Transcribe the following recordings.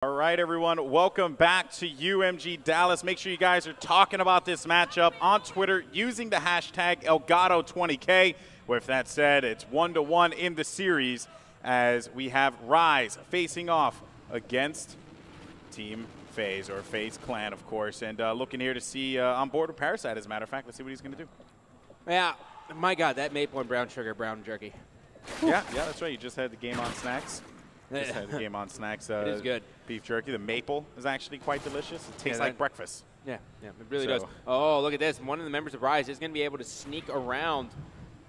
All right, everyone, welcome back to UMG Dallas. Make sure you guys are talking about this matchup on Twitter using the hashtag Elgato20K. With that said, it's 1-1 in the series as we have Rise facing off against Team Faze, or Faze Clan, of course. And looking here to see on board with Parasite, as a matter of fact. Let's see what he's going to do. Yeah, my God, that maple and brown sugar brown jerky. Yeah, that's right. You just had the game on snacks. Just had the game on snacks. It is good. Beef jerky. The maple is actually quite delicious. It tastes like breakfast. Yeah, it really does. Oh, look at this. One of the members of Rise is going to be able to sneak around,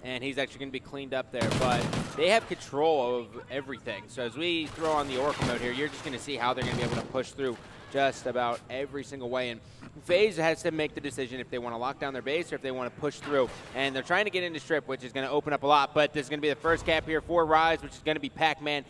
and he's actually going to be cleaned up there. But they have control of everything. So as we throw on the Oracle mode here, you're just going to see how they're going to be able to push through just about every single way. And FaZe has to make the decision if they want to lock down their base or if they want to push through. And they're trying to get into Strip, which is going to open up a lot. But this is going to be the first cap here for Rise, which is going to be Pac-Man.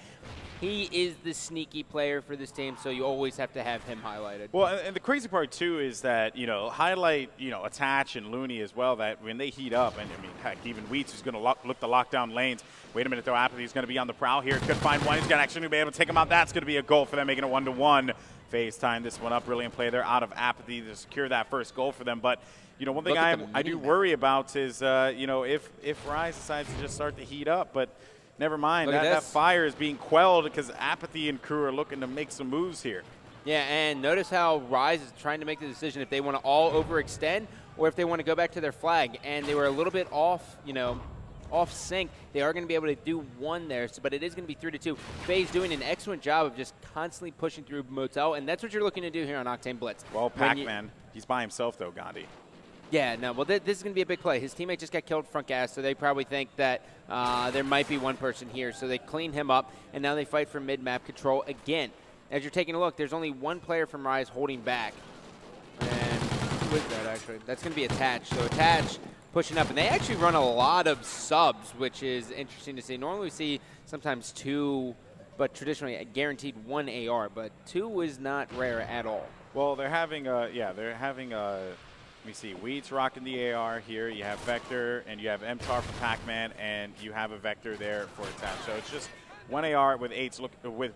He is the sneaky player for this team, so you always have to have him highlighted. Well, and the crazy part, too, is that, highlight, Attach and Looney as well, that when they heat up, and, I mean, heck, even Wheats is going to look to lock down lanes. Wait a minute, though, Apathy's going to be on the prowl here. Could find one. He's going to actually be able to take him out. That's going to be a goal for them, making it 1-1. Faze time this one up, brilliant play there out of Apathy to secure that first goal for them. But, one thing I do worry about is, if Rise decides to just start to heat up, but never mind, that fire is being quelled because Apathy and crew are looking to make some moves here. Yeah, and notice how Rise is trying to make the decision if they want to all overextend or if they want to go back to their flag. And they were a little bit off, off sync. They are going to be able to do one there, but it is going to be 3-2. Faze doing an excellent job of just constantly pushing through Motel, and that's what you're looking to do here on Octane Blitz. Well, Pac-Man, he's by himself, though, Gandhi. Yeah, no, well, this is going to be a big play. His teammate just got killed front gas, so they probably think that there might be one person here. So they clean him up, and now they fight for mid-map control again. As you're taking a look, there's only one player from Rise holding back. And who is that, actually? That's going to be Attach. So Attach pushing up, and they actually run a lot of subs, which is interesting to see. Normally we see sometimes two, but traditionally a guaranteed one AR, but two is not rare at all. Well, they're having let me see, Weeds rocking the AR here. You have Vector, and you have MTAR for Pac-Man, and you have a Vector there for Attach. So it's just one AR with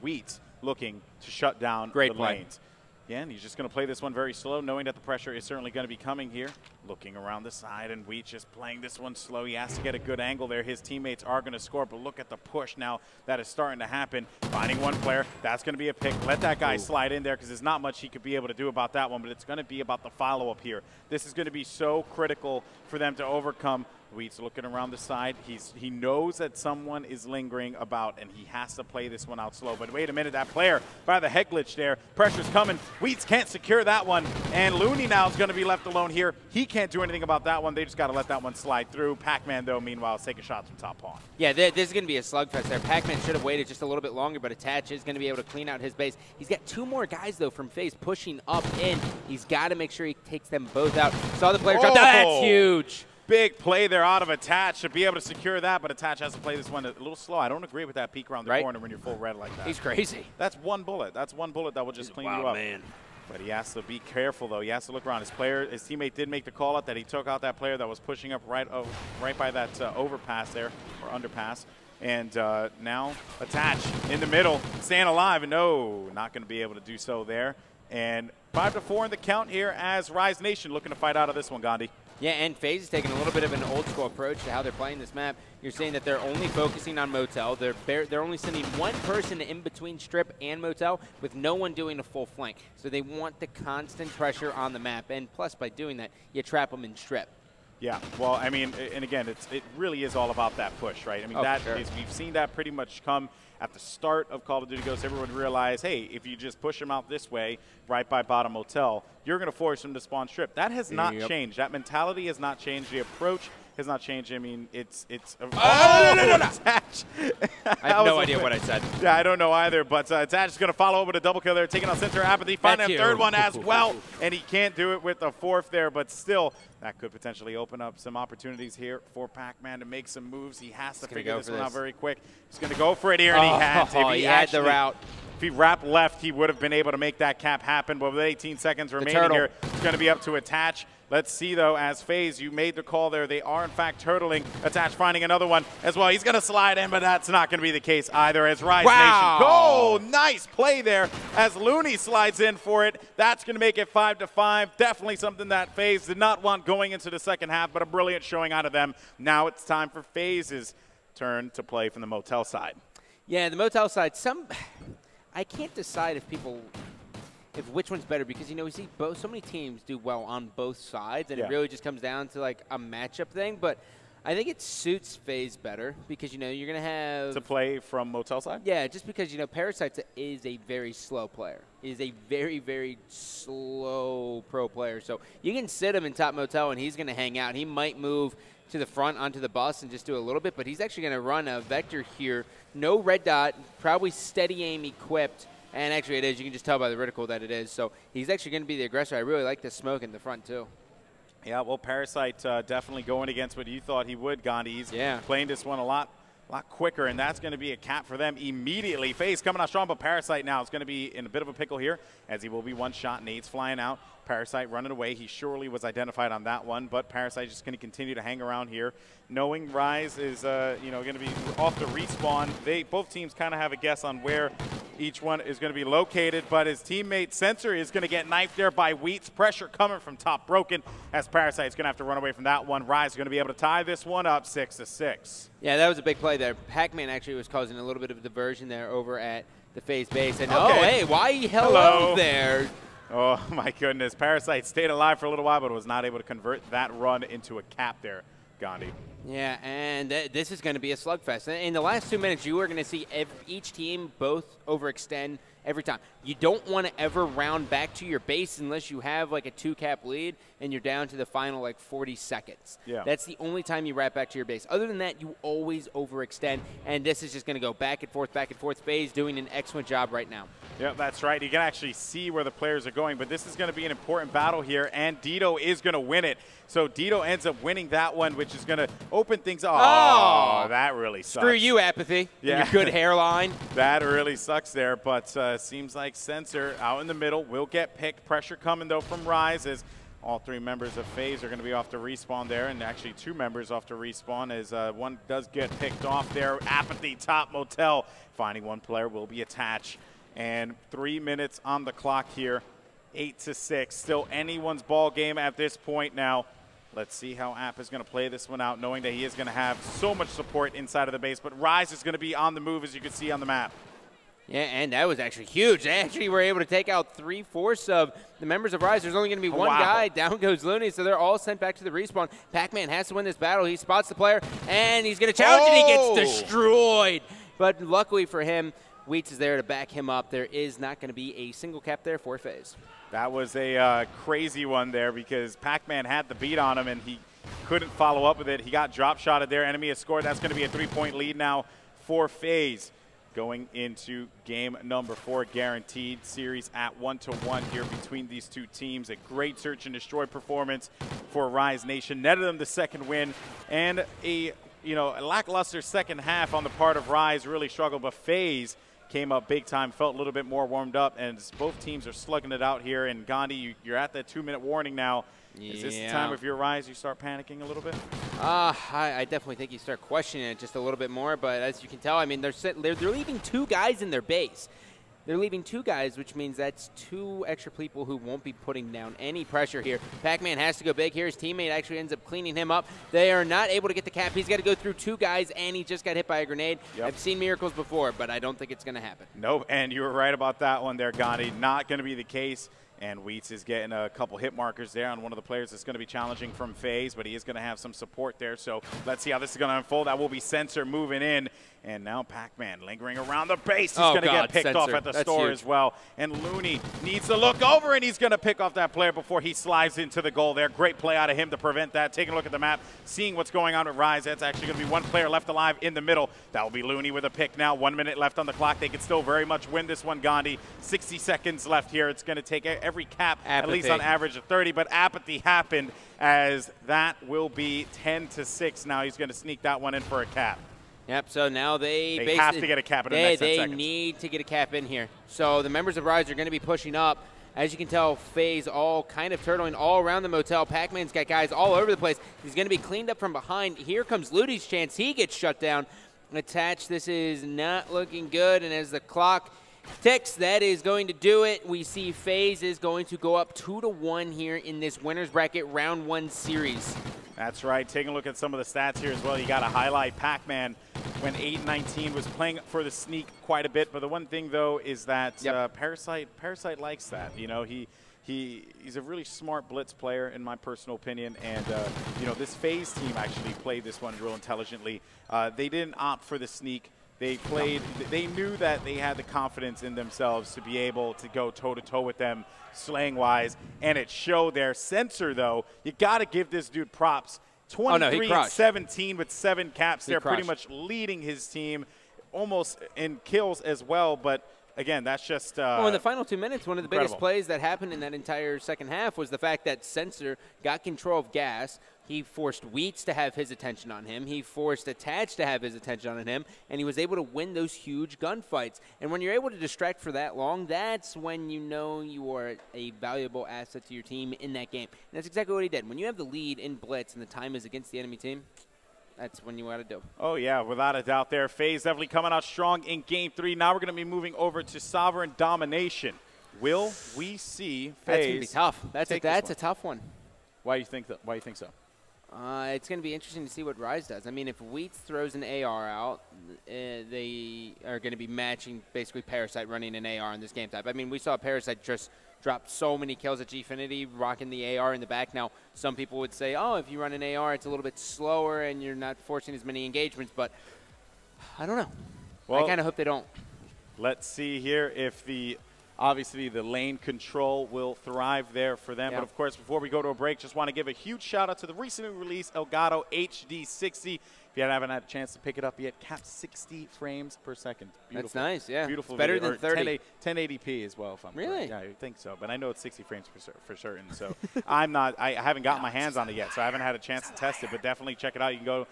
Weeds looking to shut down the lanes. Yeah, and he's just going to play this one very slow, knowing that the pressure is certainly going to be coming here. Looking around the side, and Wheat just playing this one slow. He has to get a good angle there. His teammates are going to score, but look at the push now that is starting to happen. Finding one player. That's going to be a pick. Let that guy slide in there because there's not much he could be able to do about that one, but it's going to be about the follow-up here. This is going to be so critical for them to overcome. Wheat's looking around the side. He knows that someone is lingering about, and he has to play this one out slow. But wait a minute, that player by the head glitch there. Pressure's coming. Wheats can't secure that one, and Looney now is going to be left alone here. He can't do anything about that one. They just got to let that one slide through. Pac-Man, though, meanwhile, is taking shots from top pawn. Yeah, this is going to be a slugfest there. Pac-Man should have waited just a little bit longer, but Attach is going to be able to clean out his base. He's got two more guys, though, from Faze pushing up in. He's got to make sure he takes them both out. Saw the player drop. That's huge. Big play there out of Attach to be able to secure that, but Attach has to play this one a little slow. I don't agree with that peek around the corner when you're full red like that. He's crazy. That's one bullet. That's one bullet that will just clean you up. Man. But he has to be careful, though. He has to look around. His teammate did make the call out that he took out that player that was pushing up right by that overpass there, or underpass. And now Attach in the middle, staying alive, and no, not going to be able to do so there. And 5-4 in the count here as Rise Nation looking to fight out of this one, Gandhi. Yeah, and FaZe is taking a little bit of an old-school approach to how they're playing this map. You're seeing that they're only focusing on Motel. They're only sending one person in between Strip and Motel with no one doing a full flank. So they want the constant pressure on the map. And plus, by doing that, you trap them in Strip. Yeah, well, I mean, and again, it really is all about that push, right? I mean, we've seen that pretty much come at the start of Call of Duty Ghosts. Everyone realized, hey, if you just push them out this way, right by bottom motel, you're going to force them to spawn Strip. That has not changed. That mentality has not changed. The approach has not changed. I mean, it's no. Attach. I have no idea what I said. Yeah, I don't know either, but Attach is going to follow up with a double kill there, taking on Center Apathy, finding a third one as well, and he can't do it with the fourth there, but still, that could potentially open up some opportunities here for Pac-Man to make some moves. He has to figure this one out very quick. He's going to go for it here, and he had to. He had the route. If he wrapped left, he would have been able to make that cap happen. But with 18 seconds remaining here, it's going to be up to Attach Let's see, though, as Faze, you made the call there. They are, in fact, turtling. Attach finding another one as well. He's going to slide in, but that's not going to be the case either as Rise Nation. Oh, nice play there as Looney slides in for it. That's going to make it 5-5. Definitely something that Faze did not want going into the second half, but a brilliant showing out of them. Now it's time for Faze's turn to play from the Motel side. Yeah, the Motel side, I can't decide if which one's better because, we see so many teams do well on both sides, and it really just comes down to, like, a matchup thing. But I think it suits Faze better because, you're going to have – to play from Motel side? Yeah, just because, Parasite is a very slow player. Is a very, very slow pro player. So you can sit him in top Motel, and he's going to hang out. He might move to the front onto the bus and just do a little bit, but he's actually going to run a Vector here. No red dot, probably steady aim equipped. And actually it is. You can just tell by the reticle that it is. So he's actually going to be the aggressor. I really like the smoke in the front, too. Yeah, well, Parasite definitely going against what you thought he would, Gandhi. He's playing this one a lot quicker, and that's going to be a cap for them immediately. Faze coming out strong, but Parasite now is going to be in a bit of a pickle here as he will be one shot. Nade's flying out. Parasite running away. He surely was identified on that one, but Parasite just going to continue to hang around here, knowing Rise is going to be off the respawn. Both teams kind of have a guess on where each one is going to be located, but his teammate Sensor is going to get knifed there by Wheats. Pressure coming from top broken as Parasite's going to have to run away from that one. Rise is going to be able to tie this one up 6-6. Yeah, that was a big play there. Pac-Man actually was causing a little bit of diversion there over at the Faze base. And oh, hey, why hello there? Oh, my goodness. Parasite stayed alive for a little while, but was not able to convert that run into a cap there, Gandhi. Yeah, and this is going to be a slugfest. In the last 2 minutes, you are going to see each team both overextend every time. You don't want to ever round back to your base unless you have like a 2-cap lead and you're down to the final like 40 seconds. Yeah. That's the only time you wrap back to your base. Other than that, you always overextend, and this is just going to go back and forth, back and forth. Faze doing an excellent job right now. Yeah, that's right. You can actually see where the players are going, but this is going to be an important battle here, and Dito is going to win it. So Dito ends up winning that one, which is going to open things up. Oh, that really sucks. Screw you, Apathy. Yeah. Your good hairline. That really sucks there, but seems like Sensor out in the middle will get picked. Pressure coming, though, from Rise as all 3 members of Faze are going to be off to respawn there, and actually 2 members off to respawn as one does get picked off there. Apathy, top Motel. Finding one player will be attached. And 3 minutes on the clock here, 8-6. Still anyone's ball game at this point now. Let's see how App is going to play this one out, knowing that he is going to have so much support inside of the base. But Rise is going to be on the move, as you can see on the map. Yeah, and that was actually huge. They actually were able to take out 3/4 of the members of Rise. There's only going to be one guy. Down goes Looney, so they're all sent back to the respawn. Pac-Man has to win this battle. He spots the player, and he's going to challenge, and he gets destroyed. But luckily for him, Wheats is there to back him up. There is not going to be a single cap there for Faze. That was a crazy one there because Pac-Man had the beat on him, and he couldn't follow up with it. He got drop-shotted there. Enemy has scored. That's going to be a 3-point lead now for Faze. Going into game number 4, guaranteed series at 1-1 here between these 2 teams. A great search and destroy performance for Rise Nation. Netted them the second win, and a lackluster second half on the part of Rise. Really struggled, but Faze came up big time, felt a little bit more warmed up, and both teams are slugging it out here. And Gandhi, you're at that 2-minute warning now. Yeah. Is this the time of your Rise you start panicking a little bit? I definitely think you start questioning it just a little bit more. But as you can tell, I mean, they're leaving 2 guys in their base. They're leaving 2 guys, which means that's 2 extra people who won't be putting down any pressure here. Pac-Man has to go big here. His teammate actually ends up cleaning him up. They are not able to get the cap. He's got to go through 2 guys, and he just got hit by a grenade. Yep. I've seen miracles before, but I don't think it's going to happen. No, and you were right about that one there, Gandhi. Not going to be the case. And Wheats is getting a couple hit markers there on one of the players that's going to be challenging from Faze, but he is going to have some support there. So let's see how this is going to unfold. That will be Sensor moving in. And now Pac-Man lingering around the base. He's going to get picked off at the store as well. And Looney needs to look over, and he's going to pick off that player before he slides into the goal there. Great play out of him to prevent that. Taking a look at the map, seeing what's going on with Rise. That's actually going to be one player left alive in the middle. That will be Looney with a pick now. 1 minute left on the clock. They can still very much win this one, Gandhi. 60 seconds left here. It's going to take every cap, at least on average, of 30. But apathy happened as that will be 10-6. Now he's going to sneak that one in for a cap. Yep, so now they have to get a cap in the next 10 seconds. They need to get a cap in here. So the members of Rise are going to be pushing up, As you can tell, Faze all kind of turtling all around the motel. Pac-Man's got guys all over the place. He's going to be cleaned up from behind. Here comes Ludi's chance. He gets shut down. Attached, this is not looking good, and as the clock ticks, that is going to do it. We see Faze is going to go up 2-1 here in this winner's bracket round 1 series. That's right. Taking a look at some of the stats here as well. You got to highlight Pac-Man when 8-19 was playing for the sneak quite a bit. But the one thing, though, is that Parasite likes that. You know, he's a really smart blitz player, in my personal opinion. And, you know, this Faze team actually played this one real intelligently. They didn't opt for the sneak. They played. They knew that they had the confidence in themselves to be able to go toe-to-toe with them slaying-wise, and it showed there. Sensor, though, you got to give this dude props. 23-17 with 7 caps. They're pretty much leading his team almost in kills as well, but again, that's just well, in the final 2 minutes, one of the incredible. biggest plays that happened in that entire second half was the fact that Sensor got control of gas. He forced Wheats to have his attention on him. He forced Attach to have his attention on him, and he was able to win those huge gunfights. And when you're able to distract for that long, that's when you know you are a valuable asset to your team in that game. And that's exactly what he did. When you have the lead in Blitz and the time is against the enemy team, that's when you got to do. Oh, yeah, without a doubt there. Faze definitely coming out strong in Game 3. Now we're going to be moving over to Sovereign Domination. Will we see Faze? That's going to be tough. That's a tough one. Why do you think that? Why do you think so? It's going to be interesting to see what Rise does. I mean, if Wheats throws an AR out, they are going to be matching basically Parasite running an AR in this game type. I mean, we saw Parasite just drop so many kills at Gfinity, rocking the AR in the back. Now, some people would say, oh, if you run an AR, it's a little bit slower and you're not forcing as many engagements. But I don't know. Well, I kind of hope they don't. Let's see here if obviously the lane control will thrive there for them. But, of course, before we go to a break, just want to give a huge shout-out to the recently released Elgato HD60. If you haven't had a chance to pick it up yet, capped 60 frames per second. Beautiful. That's nice, yeah. Beautiful. It's better than 30. 1080p as well, if I'm really? correct. Yeah, I think so. But I know it's 60 frames for certain. So I haven't gotten my hands on it yet, so I haven't had a chance to test it. But definitely check it out. You can go,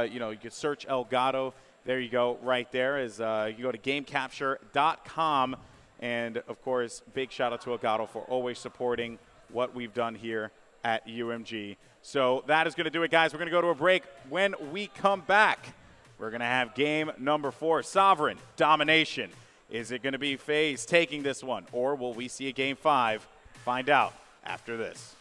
you can search Elgato. There you go, right there. You can go to GameCapture.com. And, of course, big shout-out to Elgato for always supporting what we've done here at UMG. So that is going to do it, guys. We're going to go to a break. When we come back, we're going to have game number 4, Sovereign Domination. Is it going to be Faze taking this one, or will we see a game 5? Find out after this.